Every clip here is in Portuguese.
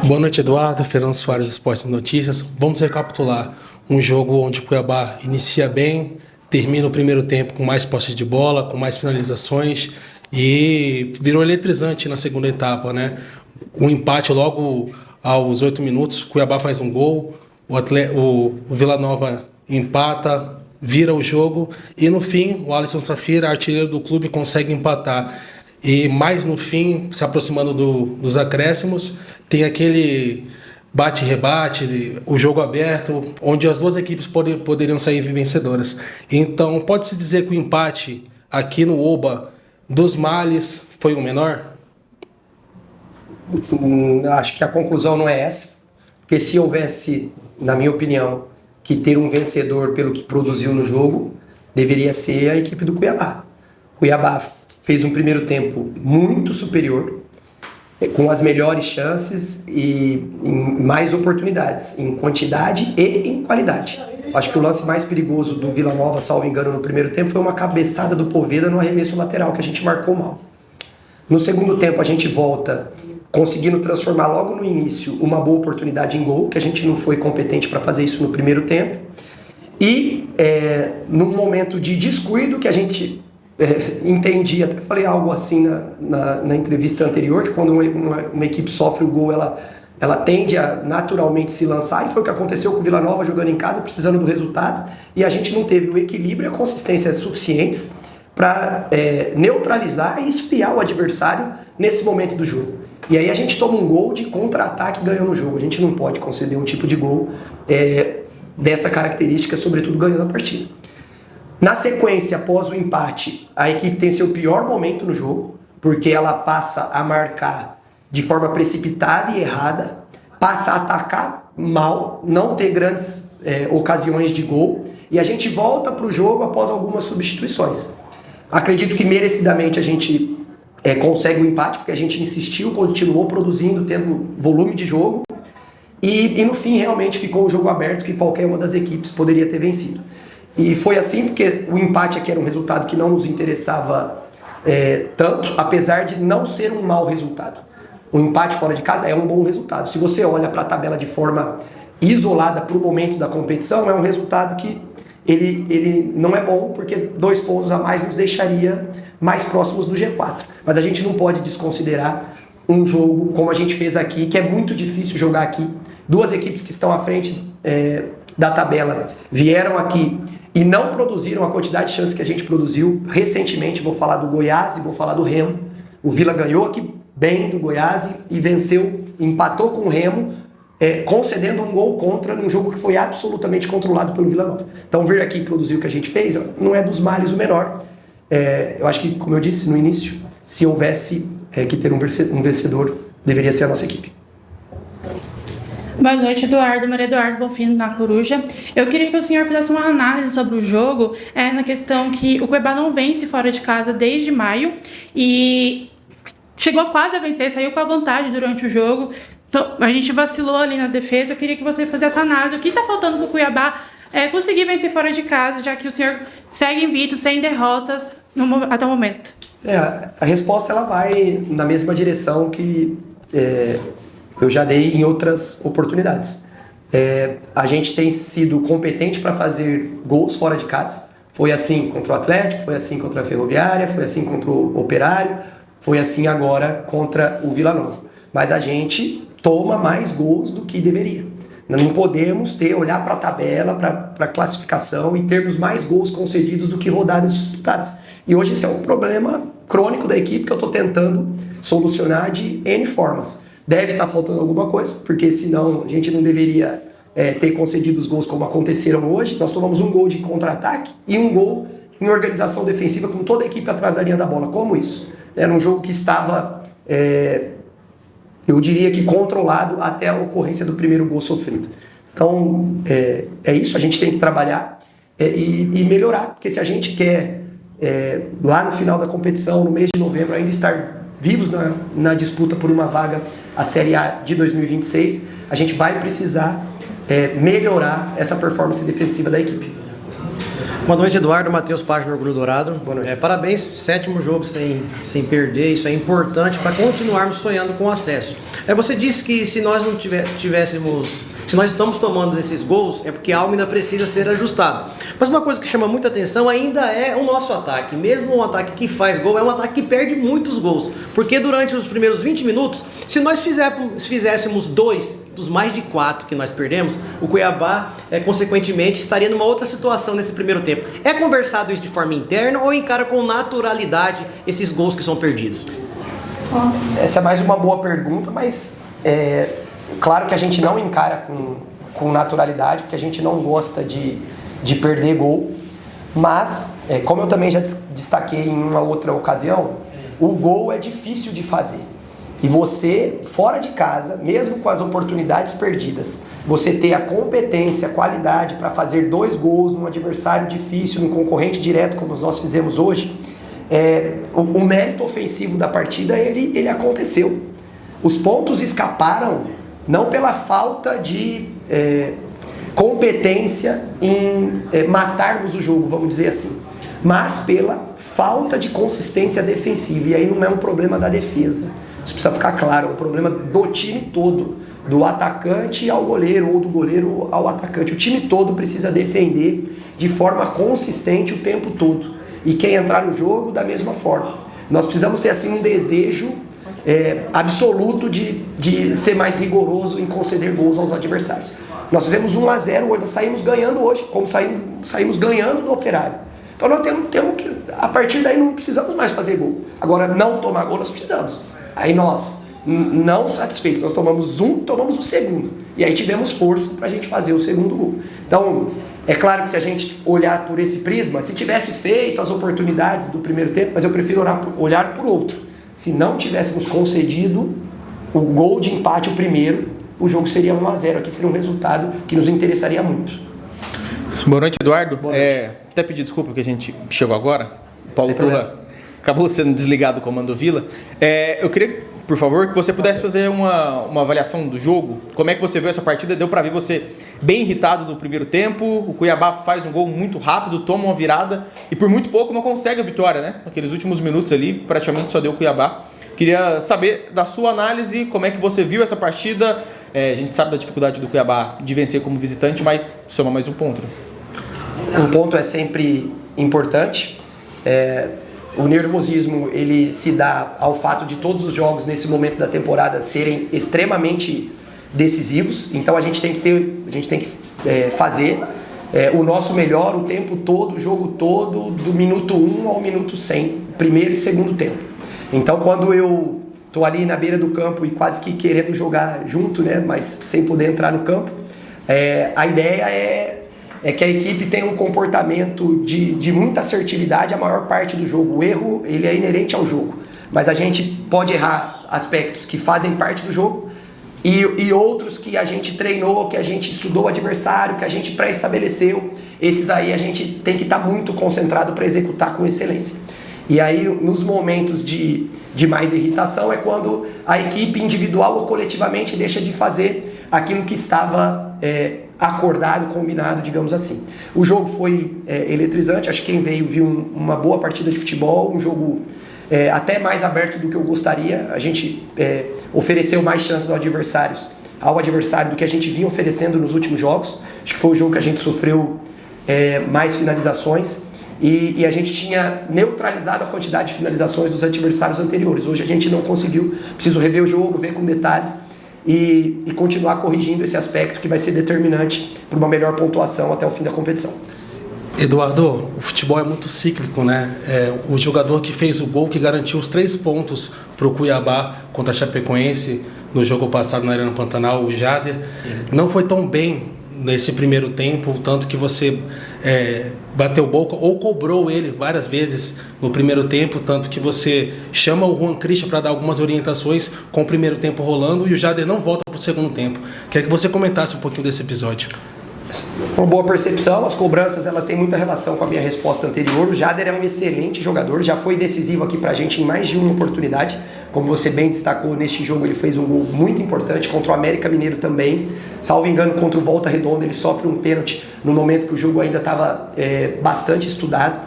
Boa noite, Eduardo. Fernando Soares, Esportes e Notícias. Vamos recapitular um jogo onde o Cuiabá inicia bem, termina o primeiro tempo com mais posse de bola, com mais finalizações e virou eletrizante na segunda etapa, né? Um empate logo aos 8 minutos, o Cuiabá faz um gol, o Vila Nova empata, vira o jogo e no fim o Alisson Safira, artilheiro do clube, consegue empatar. E mais no fim, se aproximando dos acréscimos, tem aquele bate-rebate, o jogo aberto, onde as duas equipes poderiam sair vencedoras. Então, pode-se dizer que o empate aqui no Oba dos males foi o menor? Acho que a conclusão não é essa, porque se houvesse, na minha opinião, que ter um vencedor pelo que produziu no jogo, deveria ser a equipe do Cuiabá. Cuiabá fez um primeiro tempo muito superior, com as melhores chances e em mais oportunidades, em quantidade e em qualidade. Acho que o lance mais perigoso do Vila Nova, salvo engano, no primeiro tempo, foi uma cabeçada do Poveda no arremesso lateral, que a gente marcou mal. No segundo tempo, a gente volta conseguindo transformar logo no início uma boa oportunidade em gol, que a gente não foi competente para fazer isso no primeiro tempo. E num momento de descuido que a gente entendi, até falei algo assim na entrevista anterior, que quando uma equipe sofre o gol, ela tende a naturalmente se lançar, e foi o que aconteceu com o Vila Nova jogando em casa, precisando do resultado, e a gente não teve o equilíbrio e a consistência suficientes para neutralizar e esfriar o adversário nesse momento do jogo. E aí a gente toma um gol de contra-ataque ganhando o jogo. A gente não pode conceder um tipo de gol dessa característica, sobretudo ganhando a partida. Na sequência, após o empate, a equipe tem seu pior momento no jogo, porque ela passa a marcar de forma precipitada e errada, passa a atacar mal, não ter grandes ocasiões de gol, e a gente volta para o jogo após algumas substituições. Acredito que merecidamente a gente consegue o empate, porque a gente insistiu, continuou produzindo, tendo volume de jogo, e no fim realmente ficou um jogo aberto que qualquer uma das equipes poderia ter vencido. E foi assim porque o empate aqui era um resultado que não nos interessava tanto, apesar de não ser um mau resultado. O empate fora de casa é um bom resultado. Se você olha para a tabela de forma isolada para o momento da competição, é um resultado que ele não é bom, porque 2 pontos a mais nos deixaria mais próximos do G4. Mas a gente não pode desconsiderar um jogo como a gente fez aqui, que é muito difícil jogar aqui. 2 equipes que estão à frente da tabela vieram aqui e não produziram a quantidade de chances que a gente produziu. Recentemente, vou falar do Goiás e vou falar do Remo. O Vila ganhou aqui bem do Goiás e venceu, empatou com o Remo, concedendo um gol contra num jogo que foi absolutamente controlado pelo Vila Nova. Então, vir aqui e produzir o que a gente fez não é dos males o menor. Eu acho que, como eu disse no início, se houvesse que ter um vencedor, deveria ser a nossa equipe. Boa noite, Eduardo. Maria Eduardo Bonfim, na Coruja. Eu queria que o senhor fizesse uma análise sobre o jogo, na questão que o Cuiabá não vence fora de casa desde maio e chegou quase a vencer, saiu com a vantagem durante o jogo. Então, a gente vacilou ali na defesa. Eu queria que você fizesse essa análise. O que está faltando para o Cuiabá conseguir vencer fora de casa, já que o senhor segue invicto, sem derrotas até o momento? A resposta ela vai na mesma direção que eu já dei em outras oportunidades. A gente tem sido competente para fazer gols fora de casa. Foi assim contra o Atlético, foi assim contra a Ferroviária, foi assim contra o Operário, foi assim agora contra o Vila Nova. Mas a gente toma mais gols do que deveria. Não podemos olhar para a tabela, para a classificação e termos mais gols concedidos do que rodadas disputadas. E hoje esse é um problema crônico da equipe que eu estou tentando solucionar de N formas. Deve estar faltando alguma coisa, porque senão a gente não deveria ter concedido os gols como aconteceram hoje. Nós tomamos um gol de contra-ataque e um gol em organização defensiva com toda a equipe atrás da linha da bola. Como isso? Era um jogo que estava, eu diria que controlado até a ocorrência do primeiro gol sofrido. Então, é isso, a gente tem que trabalhar e melhorar, porque se a gente quer, lá no final da competição, no mês de novembro, ainda estar vivos na disputa por uma vaga à Série A de 2026, a gente vai precisar melhorar essa performance defensiva da equipe. Boa noite, Eduardo. Matheus Paz, do Orgulho Dourado. Boa noite. Parabéns, 7º jogo sem perder, isso é importante para continuarmos sonhando com o acesso. Você disse que se nós não tivéssemos, se nós estamos tomando esses gols, é porque algo ainda precisa ser ajustado. Mas uma coisa que chama muita atenção ainda é o nosso ataque. Mesmo um ataque que faz gol, é um ataque que perde muitos gols. Porque durante os primeiros 20 minutos, se nós fizéssemos 2 dos mais de 4 que nós perdemos, o Cuiabá, consequentemente, estaria numa outra situação nesse primeiro tempo. É conversado isso de forma interna ou encara com naturalidade esses gols que são perdidos? Essa é mais uma boa pergunta, mas claro que a gente não encara com naturalidade, porque a gente não gosta de perder gol. Mas, como eu também já destaquei em uma outra ocasião, o gol é difícil de fazer. E você, fora de casa, mesmo com as oportunidades perdidas, você ter a competência, a qualidade para fazer 2 gols num adversário difícil, num concorrente direto, como nós fizemos hoje, o mérito ofensivo da partida, ele aconteceu. Os pontos escaparam não pela falta de competência em matarmos o jogo, vamos dizer assim, mas pela falta de consistência defensiva. E aí não é um problema da defesa. Isso precisa ficar claro, é um problema do time todo, do atacante ao goleiro ou do goleiro ao atacante. O time todo precisa defender de forma consistente o tempo todo. E quem entrar no jogo, da mesma forma. Nós precisamos ter assim um desejo absoluto de ser mais rigoroso em conceder gols aos adversários. Nós fizemos 1-0 hoje, nós saímos ganhando hoje, como saímos ganhando do Operário. Então nós temos que, a partir daí não precisamos mais fazer gol. Agora, não tomar gol nós precisamos. Aí nós, não satisfeitos, nós tomamos o segundo. E aí tivemos força para a gente fazer o segundo gol. Então, é claro que se a gente olhar por esse prisma, se tivesse feito as oportunidades do primeiro tempo, mas eu prefiro olhar por outro. Se não tivéssemos concedido o gol de empate, o primeiro, o jogo seria 1-0. Aqui seria um resultado que nos interessaria muito. Boa noite, Eduardo. Boa noite. Até pedir desculpa que a gente chegou agora. Paulo Turra acabou sendo desligado do comando Vila. Eu queria, por favor, que você pudesse fazer uma avaliação do jogo. Como é que você viu essa partida? Deu para ver você bem irritado no primeiro tempo. O Cuiabá faz um gol muito rápido, toma uma virada e por muito pouco não consegue a vitória, né? Naqueles últimos minutos ali, praticamente só deu o Cuiabá. Queria saber da sua análise, como é que você viu essa partida. A gente sabe da dificuldade do Cuiabá de vencer como visitante, mas soma mais um ponto. Um ponto é sempre importante. O nervosismo, ele se dá ao fato de todos os jogos nesse momento da temporada serem extremamente decisivos. Então a gente tem que fazer o nosso melhor o tempo todo, o jogo todo, do minuto 1 ao minuto 100, primeiro e segundo tempo. Então quando eu estou ali na beira do campo e quase que querendo jogar junto, né, mas sem poder entrar no campo, a ideia é que a equipe tenha um comportamento de muita assertividade a maior parte do jogo. O erro, ele é inerente ao jogo, mas a gente pode errar aspectos que fazem parte do jogo e outros que a gente treinou, que a gente estudou o adversário, que a gente pré-estabeleceu. Esses aí a gente tem que estar muito concentrado para executar com excelência. E aí, nos momentos de mais irritação, é quando a equipe individual ou coletivamente deixa de fazer aquilo que estava acordado, combinado, digamos assim. O jogo foi eletrizante, acho que quem veio viu uma boa partida de futebol, um jogo até mais aberto do que eu gostaria. A gente ofereceu mais chances ao adversário do que a gente vinha oferecendo nos últimos jogos. Acho que foi o jogo que a gente sofreu mais finalizações e a gente tinha neutralizado a quantidade de finalizações dos adversários anteriores. Hoje a gente não conseguiu, preciso rever o jogo, ver com detalhes e continuar corrigindo esse aspecto que vai ser determinante para uma melhor pontuação até o fim da competição. Eduardo, o futebol é muito cíclico, né? O jogador que fez o gol, que garantiu os 3 pontos para o Cuiabá contra a Chapecoense no jogo passado na Arena Pantanal, o Jader, não foi tão bem nesse primeiro tempo, tanto que você bateu boca ou cobrou ele várias vezes no primeiro tempo, tanto que você chama o Juan Christian para dar algumas orientações com o primeiro tempo rolando e o Jader não volta para o segundo tempo. Queria que você comentasse um pouquinho desse episódio. Uma boa percepção, as cobranças elas têm muita relação com a minha resposta anterior. O Jader é um excelente jogador, já foi decisivo aqui pra gente em mais de uma oportunidade. Como você bem destacou, neste jogo ele fez um gol muito importante, contra o América Mineiro também. Salvo engano, contra o Volta Redonda ele sofre um pênalti no momento que o jogo ainda estava bastante estudado.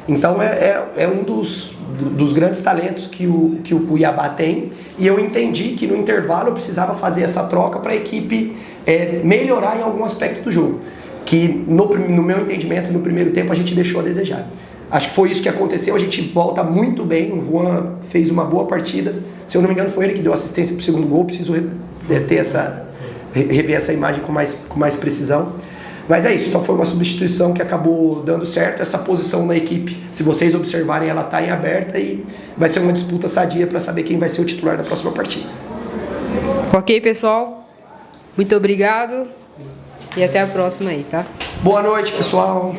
Então é um dos grandes talentos que o Cuiabá tem, e eu entendi que no intervalo eu precisava fazer essa troca para a equipe melhorar em algum aspecto do jogo, que no meu entendimento, no primeiro tempo, a gente deixou a desejar. Acho que foi isso que aconteceu, a gente volta muito bem, o Juan fez uma boa partida, se eu não me engano foi ele que deu assistência para o segundo gol, preciso rever essa imagem com mais precisão. Mas é isso, só foi uma substituição que acabou dando certo. Essa posição na equipe, se vocês observarem, ela está em aberta e vai ser uma disputa sadia para saber quem vai ser o titular da próxima partida. Ok, pessoal? Muito obrigado e até a próxima aí, tá? Boa noite, pessoal.